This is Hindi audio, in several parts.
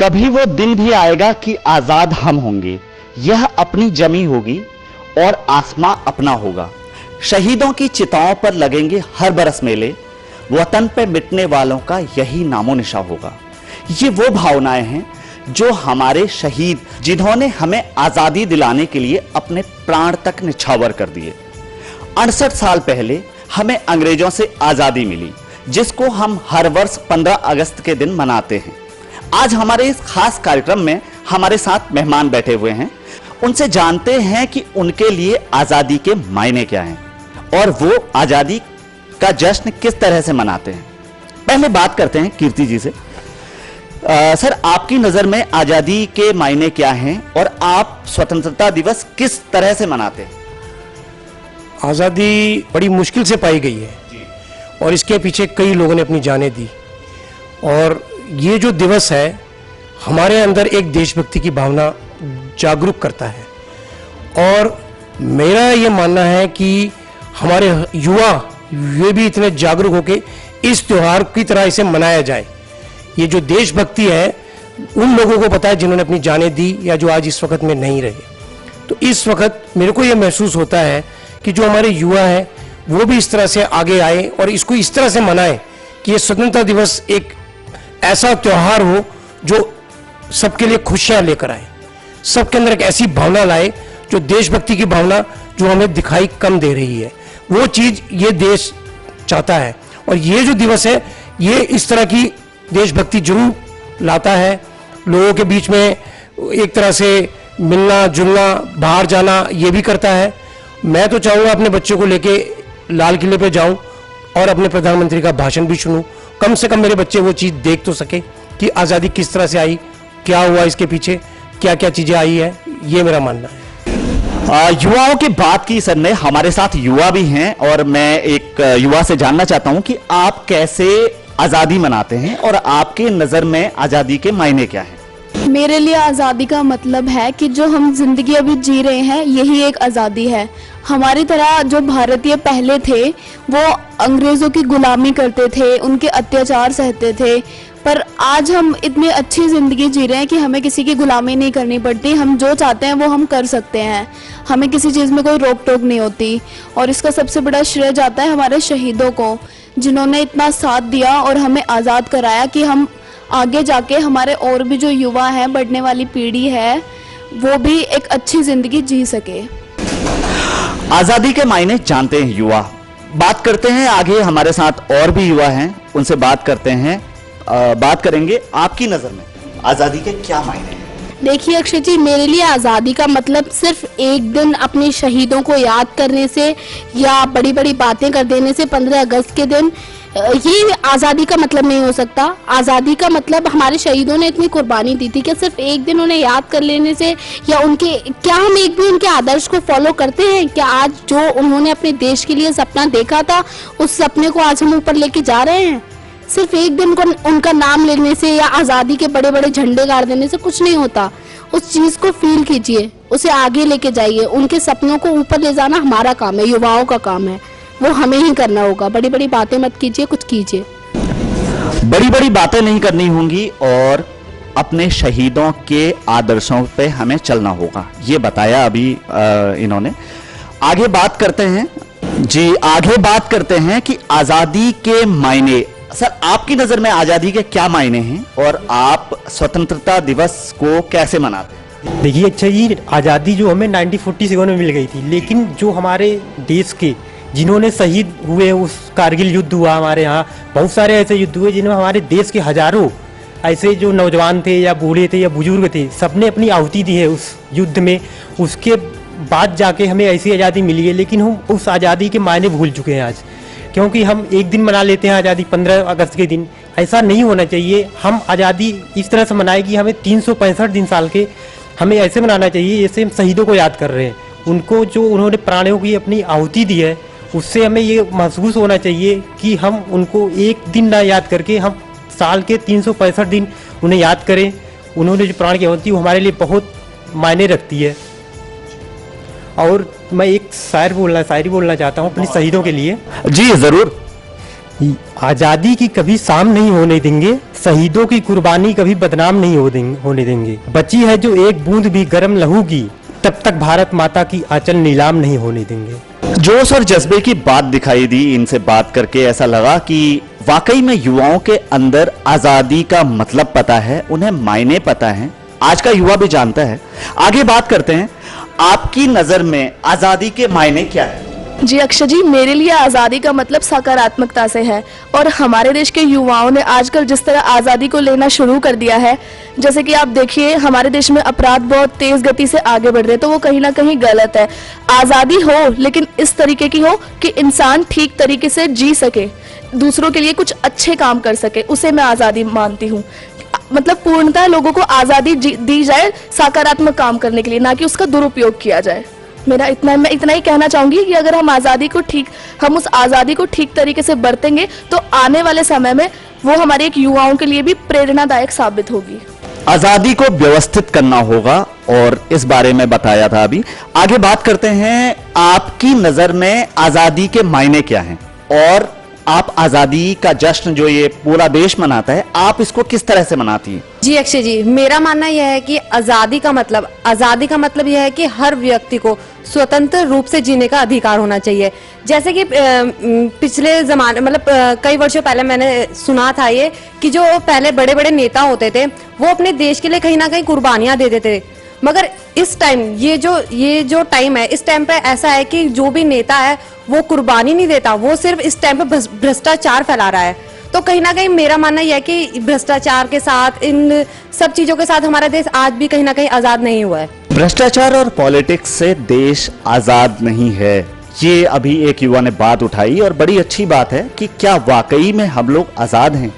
कभी वो दिन भी आएगा कि आजाद हम होंगे, यह अपनी जमी होगी और आसमां अपना होगा। शहीदों की चिताओं पर लगेंगे हर बरस मेले, वतन पे मिटने वालों का यही नामो निशा होगा। ये वो भावनाएं हैं जो हमारे शहीद, जिन्होंने हमें आजादी दिलाने के लिए अपने प्राण तक निछावर कर दिए। 68 साल पहले हमें अंग्रेजों से आजादी मिली, जिसको हम हर वर्ष 15 अगस्त के दिन मनाते हैं। आज हमारे इस खास कार्यक्रम में हमारे साथ मेहमान बैठे हुए हैं। उनसे जानते हैं कि उनके लिए आजादी के मायने क्या हैं और वो आजादी का जश्न किस तरह से मनाते हैं। पहले बात करते हैं कीर्ति जी से। सर, आपकी नजर में आजादी के मायने क्या हैं और आप स्वतंत्रता दिवस किस तरह से मनाते हैं? आज़ादी बड़ी मुश्किल से पाई गई है और इसके पीछे कई लोगों ने अपनी जानें दी। और ये जो दिवस है हमारे अंदर एक देशभक्ति की भावना जागरूक करता है। और मेरा ये मानना है कि हमारे युवा ये भी इतने जागरूक होकर इस त्योहार की तरह इसे मनाया जाए। ये जो देशभक्ति है उन लोगों को पता है जिन्होंने अपनी जानें दी या जो आज इस वक्त में नहीं रहे। तो इस वक्त मेरे को ये महसूस होता है कि जो हमारे युवा हैं वो भी इस तरह से आगे आए और इसको इस तरह से मनाएं कि ये स्वतंत्रता दिवस एक ऐसा त्योहार हो जो सबके लिए खुशियां लेकर आए, सबके अंदर एक ऐसी भावना लाए जो देशभक्ति की भावना जो हमें दिखाई कम दे रही है, वो चीज ये देश चाहता है। और ये जो दिवस है ये इस तरह की देशभक्ति जरूर लाता है। लोगों के बीच में एक तरह से मिलना जुलना, बाहर जाना ये भी करता है। मैं तो चाहूँगा अपने बच्चों को लेके लाल किले पे जाऊं और अपने प्रधानमंत्री का भाषण भी सुनूं। कम से कम मेरे बच्चे वो चीज़ देख तो सके कि आज़ादी किस तरह से आई, क्या हुआ इसके पीछे, क्या क्या चीज़ें आई है। ये मेरा मानना है। युवाओं की बात की सर ने, हमारे साथ युवा भी हैं और मैं एक युवा से जानना चाहता हूं कि आप कैसे आज़ादी मनाते हैं और आपके नज़र में आज़ादी के मायने क्या हैं? मेरे लिए आज़ादी का मतलब है कि जो हम जिंदगी अभी जी रहे हैं यही एक आज़ादी है। हमारी तरह जो भारतीय पहले थे वो अंग्रेज़ों की गुलामी करते थे, उनके अत्याचार सहते थे, पर आज हम इतनी अच्छी ज़िंदगी जी रहे हैं कि हमें किसी की गुलामी नहीं करनी पड़ती। हम जो चाहते हैं वो हम कर सकते हैं, हमें किसी चीज़ में कोई रोक टोक नहीं होती। और इसका सबसे बड़ा श्रेय जाता है हमारे शहीदों को, जिन्होंने इतना साथ दिया और हमें आज़ाद कराया कि हम आगे जाके हमारे और भी जो युवा हैं, बढ़ने वाली पीढ़ी है, वो भी एक अच्छी ज़िंदगी जी सके। आज़ादी के मायने जानते हैं युवा। बात करते हैं आगे, हमारे साथ और भी युवा हैं, उनसे बात करते हैं। बात करेंगे, आपकी नज़र में आज़ादी के क्या मायने हैं? देखिए अक्षय जी, मेरे लिए आज़ादी का मतलब सिर्फ एक दिन अपने शहीदों को याद करने से या बड़ी बड़ी बातें कर देने से 15 अगस्त के दिन ये आज़ादी का मतलब नहीं हो सकता। आज़ादी का मतलब हमारे शहीदों ने इतनी कुर्बानी दी थी कि सिर्फ एक दिन उन्हें याद कर लेने से या उनके, क्या हम एक भी उनके आदर्श को फॉलो करते हैं? क्या आज जो उन्होंने अपने देश के लिए सपना देखा था उस सपने को आज हम ऊपर लेके जा रहे हैं? सिर्फ एक दिन को उनका नाम लेने से या आज़ादी के बड़े बड़े झंडे गाड़ देने से कुछ नहीं होता। उस चीज़ को फील कीजिए, उसे आगे लेके जाइए। उनके सपनों को ऊपर ले जाना हमारा काम है, युवाओं का काम है, वो हमें ही करना होगा। बड़ी बड़ी बातें मत कीजिए, कुछ कीजिए। बड़ी बड़ी बातें नहीं करनी होंगी और अपने शहीदों के आदर्शों पे हमें चलना होगा, ये बताया अभी इन्होंने। आगे बात करते हैं जी, आगे बात करते हैं कि आज़ादी के मायने। सर, आपकी नज़र में आज़ादी के क्या मायने हैं और आप स्वतंत्रता दिवस को कैसे मनाते हैं? देखिए अच्छा जी, आज़ादी जो हमें 1947 में मिल गई थी, लेकिन जो हमारे देश के जिन्होंने शहीद हुए, उस कारगिल युद्ध हुआ हमारे यहाँ, बहुत सारे ऐसे युद्ध हुए जिनमें हमारे देश के हजारों ऐसे जो नौजवान थे या बूढ़े थे या बुजुर्ग थे, सबने अपनी आहुति दी है उस युद्ध में। उसके बाद जाके हमें ऐसी आज़ादी मिली है, लेकिन हम उस आज़ादी के मायने भूल चुके हैं आज, क्योंकि हम एक दिन मना लेते हैं आज़ादी 15 अगस्त के दिन। ऐसा नहीं होना चाहिए। हम आज़ादी इस तरह से मनाएं कि हमें 365 दिन साल के हमें ऐसे मनाना चाहिए जैसे हम शहीदों को याद कर रहे हैं। उनको जो उन्होंने प्राणों की अपनी आहुति दी है, उससे हमें ये महसूस होना चाहिए कि हम उनको एक दिन ना याद करके हम साल के 365 दिन उन्हें याद करें। उन्होंने जो प्राण की आहुति वो हमारे लिए बहुत मायने रखती है। और मैं एक शायरी बोलना चाहता हूँ अपने शहीदों के लिए। जी जरूर। आज़ादी की कभी शाम नहीं होने देंगे, शहीदों की कुर्बानी कभी बदनाम नहीं होने देंगे। बची है जो एक बूंद भी गर्म लहू की, तब तक भारत माता की आंचल नीलाम नहीं होने देंगे। जोश और जज्बे की बात दिखाई दी। इनसे बात करके ऐसा लगा कि वाकई में युवाओं के अंदर आजादी का मतलब पता है, उन्हें मायने पता है। आज का युवा भी जानता है। आगे बात करते हैं, आपकी नजर में आजादी के मायने क्या है? जी अक्षय जी, मेरे लिए आज़ादी का मतलब सकारात्मकता से है। और हमारे देश के युवाओं ने आजकल जिस तरह आज़ादी को लेना शुरू कर दिया है, जैसे कि आप देखिए हमारे देश में अपराध बहुत तेज गति से आगे बढ़ रहे हैं, तो वो कहीं ना कहीं गलत है। आज़ादी हो लेकिन इस तरीके की हो कि इंसान ठीक तरीके से जी सके, दूसरों के लिए कुछ अच्छे काम कर सके, उसे मैं आज़ादी मानती हूँ। मतलब पूर्णतः लोगों को आज़ादी दी जाए सकारात्मक काम करने के लिए, ना कि उसका दुरुपयोग किया जाए। मैं इतना ही कहना चाहूंगी कि अगर हम उस आज़ादी को ठीक तरीके से बरतेंगे तो आने वाले समय में वो हमारे एक युवाओं के लिए भी प्रेरणादायक साबित होगी। आजादी को व्यवस्थित करना होगा और इस बारे में बताया था अभी। आगे बात करते हैं, आपकी नजर में आजादी के मायने क्या हैं और आप आजादी का जश्न जो ये पूरा देश मनाता है, आप इसको किस तरह से मनाती हैं? जी अक्षय जी, मेरा मानना यह है कि आज़ादी का मतलब यह है कि हर व्यक्ति को स्वतंत्र रूप से जीने का अधिकार होना चाहिए। जैसे कि पिछले जमाने मतलब कई वर्षों पहले मैंने सुना था ये कि जो पहले बड़े बड़े नेता होते थे वो अपने देश के लिए कहीं ना कहीं कुर्बानियां दे देते थे। मगर इस टाइम ये जो टाइम है, इस टाइम पे ऐसा है कि जो भी नेता है वो कुर्बानी नहीं देता, वो सिर्फ इस टाइम पे भ्रष्टाचार फैला रहा है। तो कहीं ना कहीं मेरा मानना यह है कि भ्रष्टाचार के साथ, इन सब चीजों के साथ हमारा देश आज भी कहीं ना कहीं आजाद नहीं हुआ है। भ्रष्टाचार और पॉलिटिक्स से देश आजाद नहीं है, ये अभी एक युवा ने बात उठाई और बड़ी अच्छी बात है कि क्या वाकई में हम लोग आजाद हैं?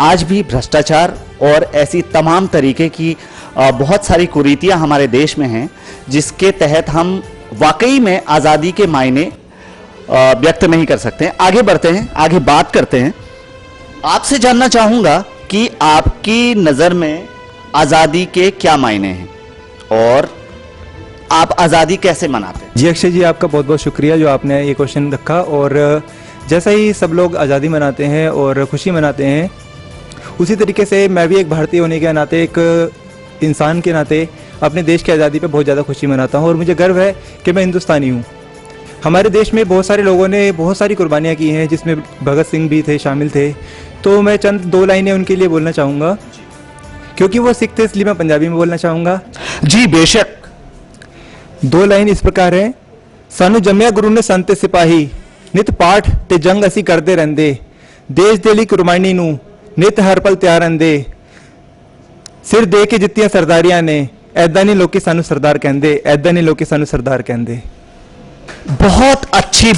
आज भी भ्रष्टाचार और ऐसी तमाम तरीके की बहुत सारी कुरीतियां हमारे देश में हैं, जिसके तहत हम वाकई में आजादी के मायने व्यक्त नहीं कर सकते। आगे बढ़ते हैं, आगे बात करते हैं। आपसे जानना चाहूंगा कि आपकी नजर में आजादी के क्या मायने हैं और आप आजादी कैसे मनाते हैं? जी अक्षय जी, आपका बहुत बहुत शुक्रिया जो आपने ये क्वेश्चन रखा। और जैसा ही सब लोग आज़ादी मनाते हैं और खुशी मनाते हैं, उसी तरीके से मैं भी एक भारतीय होने के नाते, एक इंसान के नाते अपने देश की आज़ादी पे बहुत ज़्यादा खुशी मनाता हूँ और मुझे गर्व है कि मैं हिंदुस्तानी हूँ। हमारे देश में बहुत सारे लोगों ने बहुत सारी कुर्बानियाँ की हैं, जिसमें भगत सिंह भी थे, शामिल थे। तो मैं चंद दो लाइनें उनके लिए बोलना चाहूँगा, क्योंकि वो सिख थे इसलिए मैं पंजाबी में बोलना चाहूँगा। जी बेशक। दो लाइन इस प्रकार है। सानू जम्मिया गुरु ने संत सिपाही, नित पाठ ते जंग असी करते रहंदे, देश दे लई कुर्बानी नू नित हर पल तैयार रहंदे, सिर दे के जित्तियां सरदारियां ने, ऐदा नहीं लोकी सानू सरदार कहंदे, ऐदा नहीं लोकी सानू सरदार कहंदे। बहुत अच्छी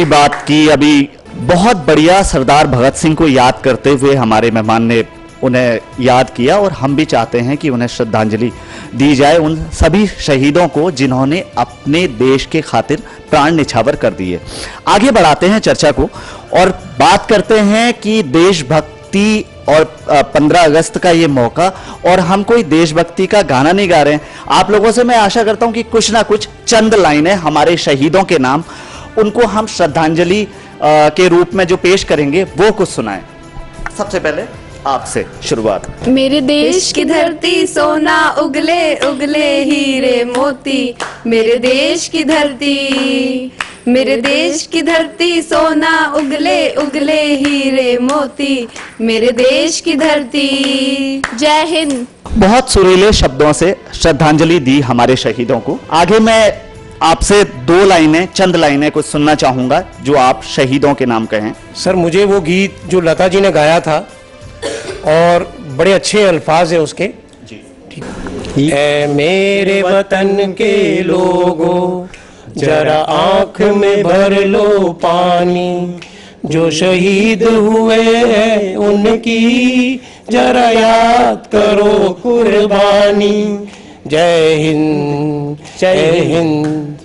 बात की अभी। बहुत बढ़िया। सरदार भगत सिंह को याद करते हुए हमारे मेहमान ने उन्हें याद किया और हम भी चाहते हैं कि उन्हें श्रद्धांजलि दी जाए, उन सभी शहीदों को जिन्होंने अपने देश के खातिर प्राण निछावर कर दिए। आगे बढ़ाते हैं चर्चा को और बात करते हैं कि देशभक्ति और 15 अगस्त का ये मौका, और हम कोई देशभक्ति का गाना नहीं गा रहे हैं। आप लोगों से मैं आशा करता हूं कि कुछ ना कुछ चंद लाइनें हमारे शहीदों के नाम, उनको हम श्रद्धांजलि के रूप में जो पेश करेंगे वो कुछ सुनाएं। सबसे पहले आपसे शुरुआत। मेरे देश की धरती सोना उगले उगले हीरे मोती, मेरे देश की धरती, मेरे देश की धरती सोना उगले उगले हीरे मोती, मेरे देश की धरती। जय हिंद। बहुत सुरीले शब्दों से श्रद्धांजलि दी हमारे शहीदों को। आगे मैं आपसे दो लाइनें, चंद लाइनें कुछ सुनना चाहूंगा जो आप शहीदों के नाम कहें। सर, मुझे वो गीत जो लता जी ने गाया था और बड़े अच्छे अल्फाज है उसके। जी। ऐ मेरे वतन के लोगों, जरा आंख में भर लो पानी, जो शहीद हुए हैं उनकी जरा याद करो कुर्बानी। जय हिंद, जय हिंद।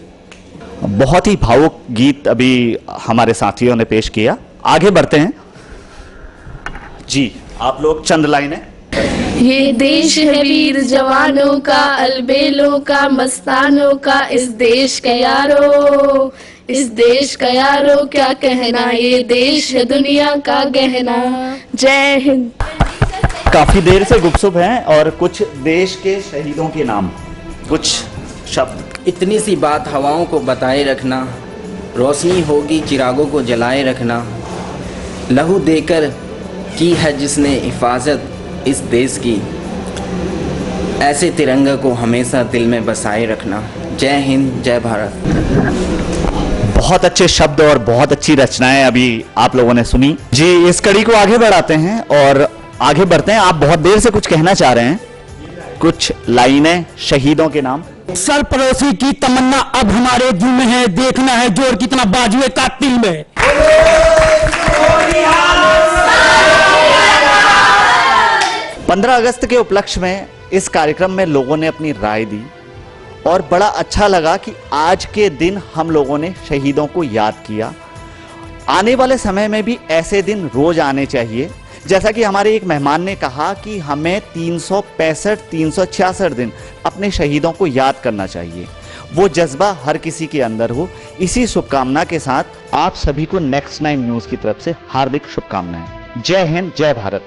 बहुत ही भावुक गीत अभी हमारे साथियों ने पेश किया। आगे बढ़ते हैं जी, आप लोग चंद लाइनें। ये देश है वीर जवानों का, अलबेलों का, मस्तानों का, इस देश के यारो। इस देश का यारो क्या कहना, ये देश है दुनिया का गहना। जय हिंद। काफी देर से गुपसुप हैं और कुछ देश के शहीदों के नाम, कुछ शब्द। इतनी सी बात हवाओं को बताए रखना, रोशनी होगी चिरागों को जलाए रखना, लहू देकर की है जिसने हिफाजत इस देश की, ऐसे तिरंगा को हमेशा दिल में बसाए रखना। जय हिंद, जय भारत। बहुत अच्छे शब्द और बहुत अच्छी रचनाएं अभी आप लोगों ने सुनी जी। इस कड़ी को आगे बढ़ाते हैं और आगे बढ़ते हैं। आप बहुत देर से कुछ कहना चाह रहे हैं, कुछ लाइनें शहीदों के नाम। सरपरोशी की तमन्ना अब हमारे दिल में है, देखना है जोर कितना बाजुए कातिल में। 15 अगस्त के उपलक्ष्य में इस कार्यक्रम में लोगों ने अपनी राय दी और बड़ा अच्छा लगा कि आज के दिन हम लोगों ने शहीदों को याद किया। आने वाले समय में भी ऐसे दिन रोज आने चाहिए। जैसा कि हमारे एक मेहमान ने कहा कि हमें 366 दिन अपने शहीदों को याद करना चाहिए। वो जज्बा हर किसी के अंदर हो। इसी शुभकामना के साथ आप सभी को नेक्स्ट 9 न्यूज़ की तरफ से हार्दिक शुभकामनाएं। जय हिंद, जय भारत।